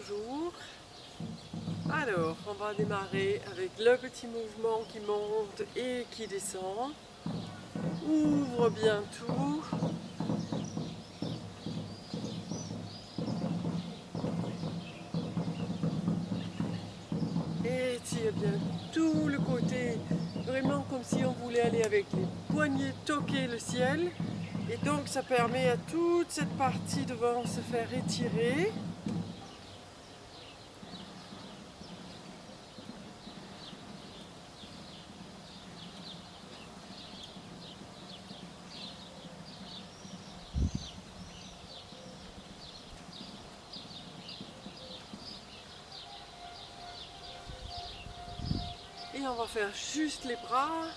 bonjour. Alors, on va démarrer avec le petit mouvement qui monte et qui descend. Ouvre bien tout. Et tire bien tout le côté, vraiment comme si on voulait aller avec les poignets toquer le ciel. Et donc ça permet à toute cette partie devant de se faire étirer. Et on va faire juste les bras.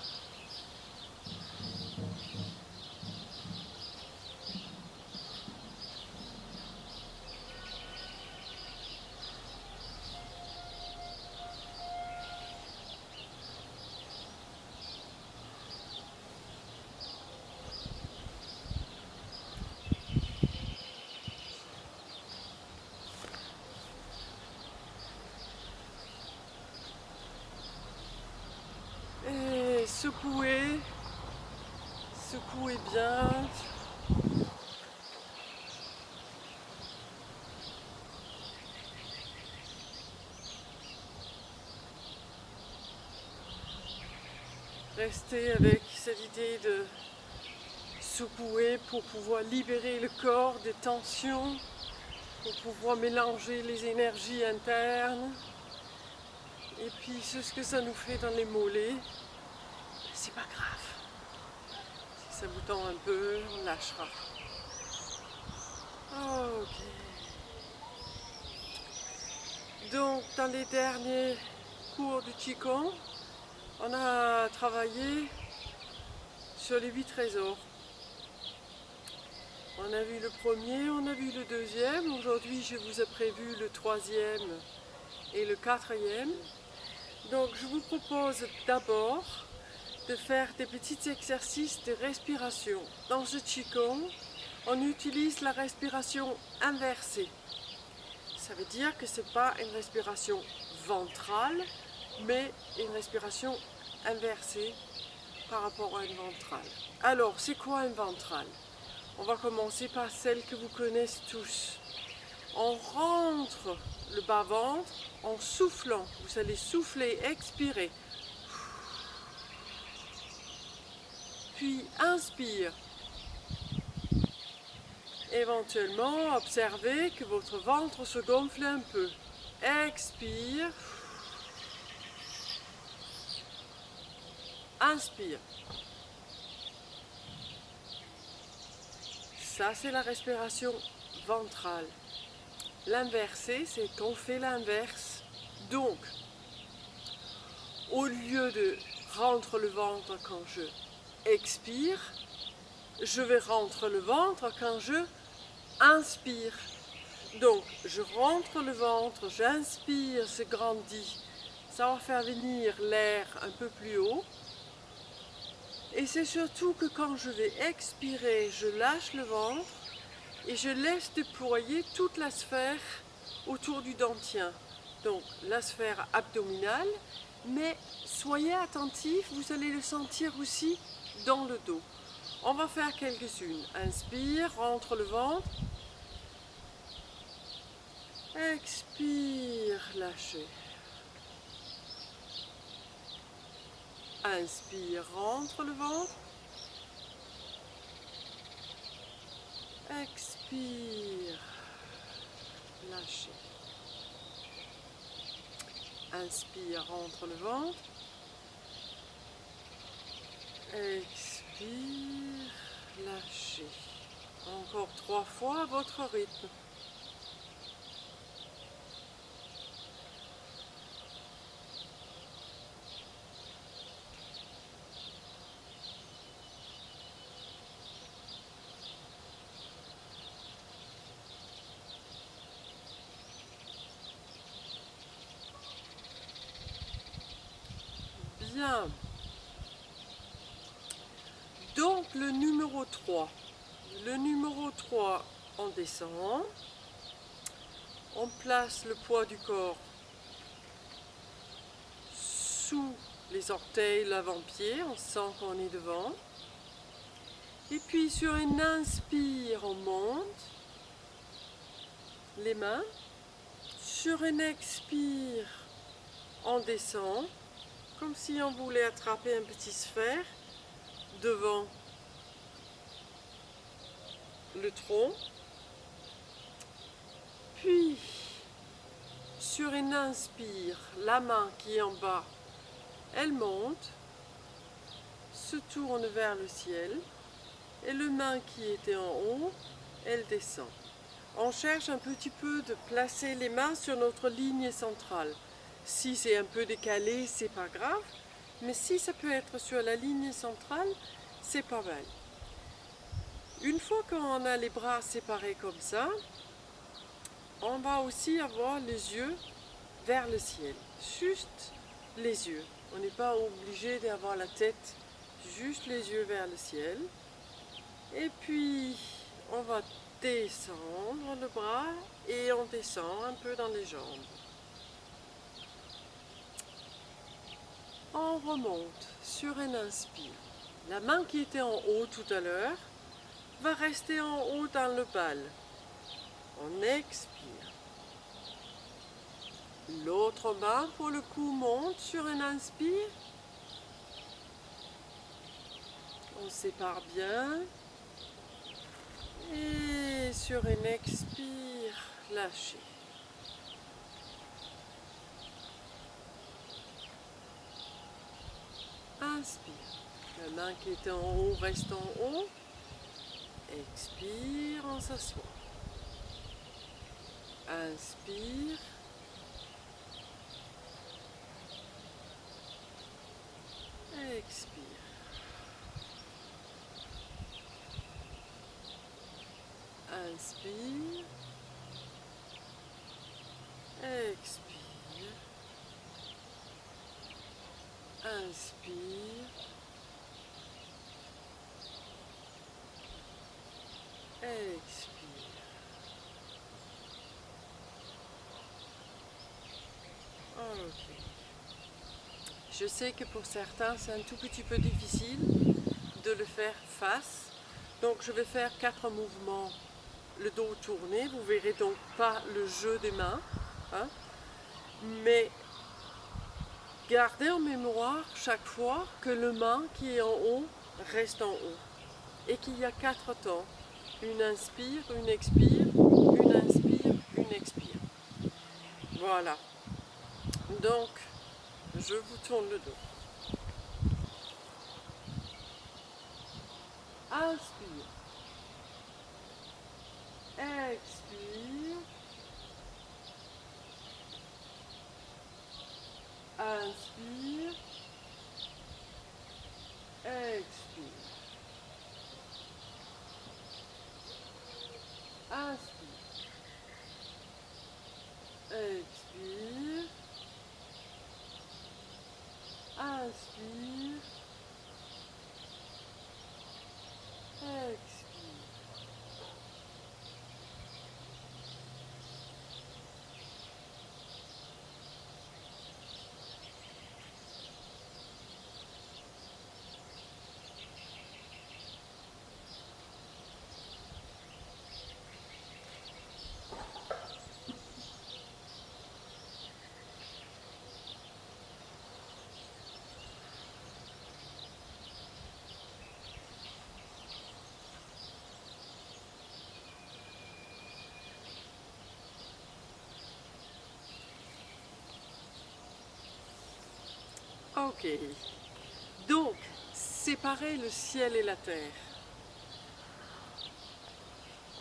Et secouez, secouez bien. Restez avec cette idée de secouer pour pouvoir libérer le corps des tensions, pour pouvoir mélanger les énergies internes. Et puis c'est ce que ça nous fait dans les mollets. C'est pas grave. Si ça vous tend un peu, on lâchera. Ok. Donc dans les derniers cours du Qigong, on a travaillé sur les 8 trésors. On a vu le premier, on a vu le deuxième. Aujourd'hui, je vous ai prévu le troisième et le quatrième. Donc, je vous propose d'abord de faire des petits exercices de respiration. Dans ce Qigong, on utilise la respiration inversée. Ça veut dire que ce n'est pas une respiration ventrale, mais une respiration inversée par rapport à une ventrale. Alors, c'est quoi une ventrale? On va commencer par celle que vous connaissez tous. On rentre le bas-ventre en soufflant. Vous allez souffler, expirer. Puis inspire. Éventuellement, observez que votre ventre se gonfle un peu. Expire. Inspire. Ça, c'est la respiration ventrale. L'inversé, c'est qu'on fait l'inverse. Donc, au lieu de rentrer le ventre quand je expire, je vais rentrer le ventre quand je inspire. Donc, je rentre le ventre, j'inspire, c'est grandi. Ça va faire venir l'air un peu plus haut. Et c'est surtout que quand je vais expirer, je lâche le ventre et je laisse déployer toute la sphère autour du dentien. Donc la sphère abdominale, mais soyez attentifs, vous allez le sentir aussi dans le dos. On va faire quelques-unes. Inspire, rentre le ventre. Expire, lâchez. Inspire, rentre le ventre. Expire, lâchez. Inspire, rentre le ventre. Expire, lâchez. Encore 3 fois à votre rythme. Bien. Donc le numéro 3. Le numéro 3, on descend. On place le poids du corps sous les orteils, l'avant-pied, on sent qu'on est devant. Et puis sur une inspire, on monte les mains. Sur une expire, on descend, comme si on voulait attraper un petit sphère devant le tronc. Puis, sur une inspire, la main qui est en bas, elle monte, se tourne vers le ciel, et la main qui était en haut, elle descend. On cherche un petit peu de placer les mains sur notre ligne centrale. Si c'est un peu décalé, c'est pas grave, mais si ça peut être sur la ligne centrale, c'est pas mal. Une fois qu'on a les bras séparés comme ça, on va aussi avoir les yeux vers le ciel, juste les yeux. On n'est pas obligé d'avoir la tête, juste les yeux vers le ciel. Et puis, on va descendre le bras et on descend un peu dans les jambes. On remonte sur un inspire. La main qui était en haut tout à l'heure va rester en haut dans le bal. On expire. L'autre main pour le coup monte sur un inspire. On sépare bien. Et sur une expire, lâchez. Inspire. La main qui était en haut reste en haut. Expire, on s'assoit. Inspire. Expire. Inspire. Expire. Inspire. Expire. Ok. Je sais que pour certains, c'est un tout petit peu difficile de le faire face. Donc je vais faire 4 mouvements, le dos tourné. Vous verrez donc pas le jeu des mains. Hein, mais gardez en mémoire chaque fois que le main qui est en haut reste en haut. Et qu'il y a 4 temps. Une inspire, une expire, une inspire, une expire. Voilà. Donc, je vous tourne le dos. Inspire. Expire. Inspire. Expire. Inspire. Expire. Inspire. Expire. Ok. Donc, séparer le ciel et la terre.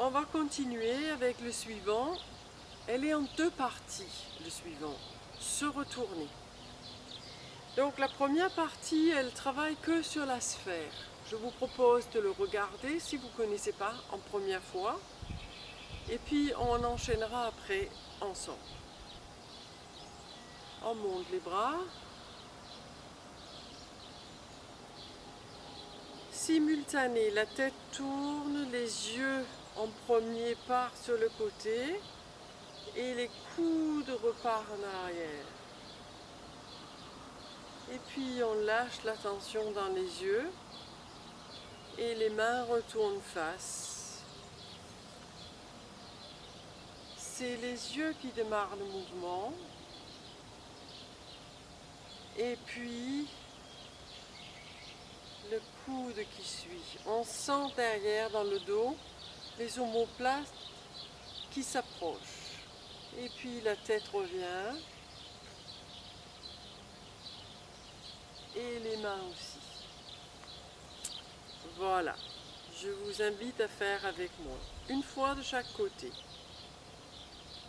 On va continuer avec le suivant. Elle est en 2 parties, le suivant. Se retourner. Donc la première partie, elle travaille que sur la sphère. Je vous propose de le regarder si vous ne connaissez pas en première fois. Et puis on enchaînera après ensemble. On monte les bras. Simultané, la tête tourne, les yeux en premier partent sur le côté. Et les coudes repartent en arrière. Et puis on lâche la tension dans les yeux et les mains retournent face. C'est les yeux qui démarrent le mouvement. Et puis le coude qui suit. On sent derrière dans le dos les omoplates qui s'approchent. Et puis la tête revient. Et les mains aussi. Voilà. Je vous invite à faire avec moi. Une fois de chaque côté.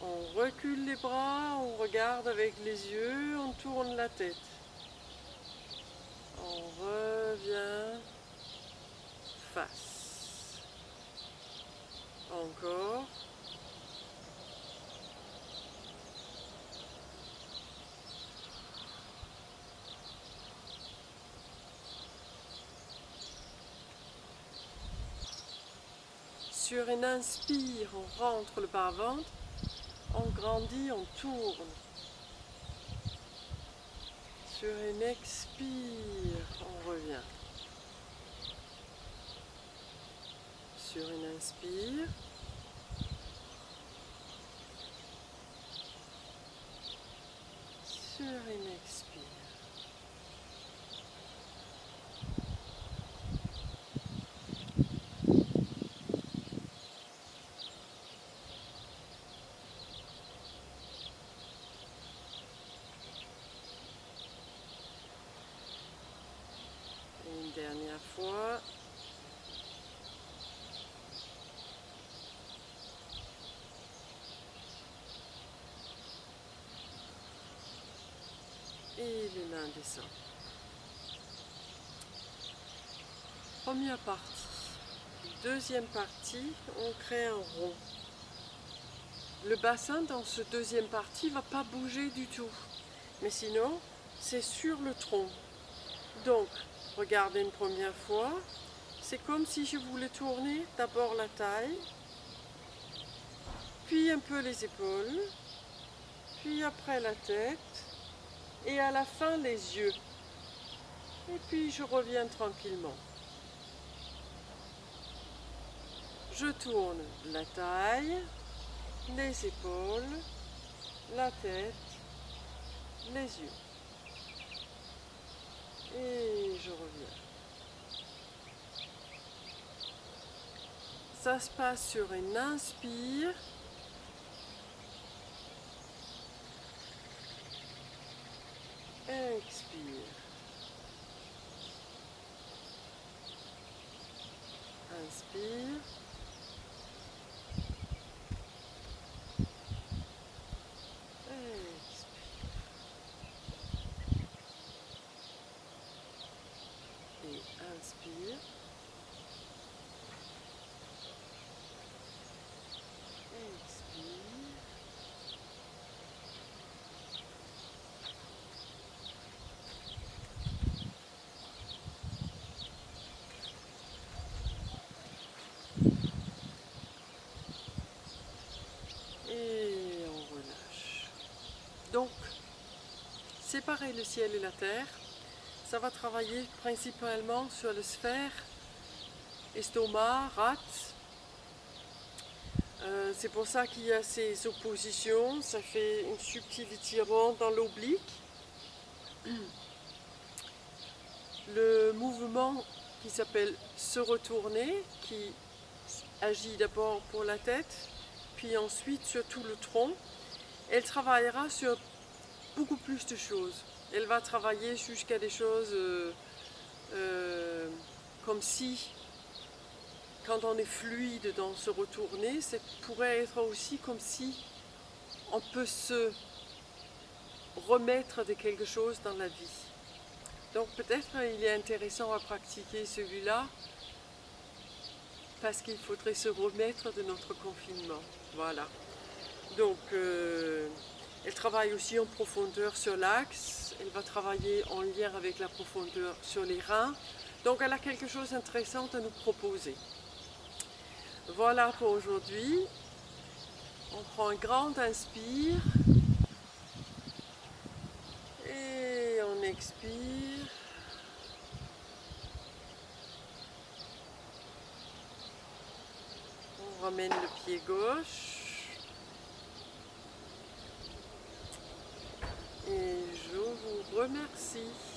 On recule les bras, on regarde avec les yeux, on tourne la tête. On revient face. Encore. Sur une inspire, on rentre le bas-ventre, on grandit, on tourne. Sur une expire, on revient. Sur une inspire. Sur une expire. Et une dernière fois. Et les mains descendent. Première partie. Deuxième partie, on crée un rond. Le bassin dans cette deuxième partie ne va pas bouger du tout. Mais sinon, c'est sur le tronc. Donc, regardez une première fois. C'est comme si je voulais tourner d'abord la taille, puis un peu les épaules, puis après la tête, et à la fin les yeux. Et puis je reviens tranquillement. Je tourne la taille, les épaules, la tête, les yeux. Et je reviens. Ça se passe sur une inspire. Expire. Inspire. Et inspire. Expire. Et on relâche. Donc, séparer le ciel et la terre, ça va travailler principalement sur le sphère, estomac, rate. C'est pour ça qu'il y a ces oppositions, ça fait un subtil étirement dans l'oblique. Le mouvement qui s'appelle se retourner, qui agit d'abord pour la tête, puis ensuite sur tout le tronc, elle travaillera sur beaucoup plus de choses. Elle va travailler jusqu'à des choses comme si, quand on est fluide dans se retourner, ça pourrait être aussi comme si on peut se remettre de quelque chose dans la vie. Donc peut-être il est intéressant à pratiquer celui-là parce qu'il faudrait se remettre de notre confinement. Voilà. Donc elle travaille aussi en profondeur sur l'axe, elle va travailler en lien avec la profondeur sur les reins. Donc elle a quelque chose d'intéressant à nous proposer. Voilà pour aujourd'hui. On prend un grand inspire et on expire. On ramène le pied gauche et je vous remercie.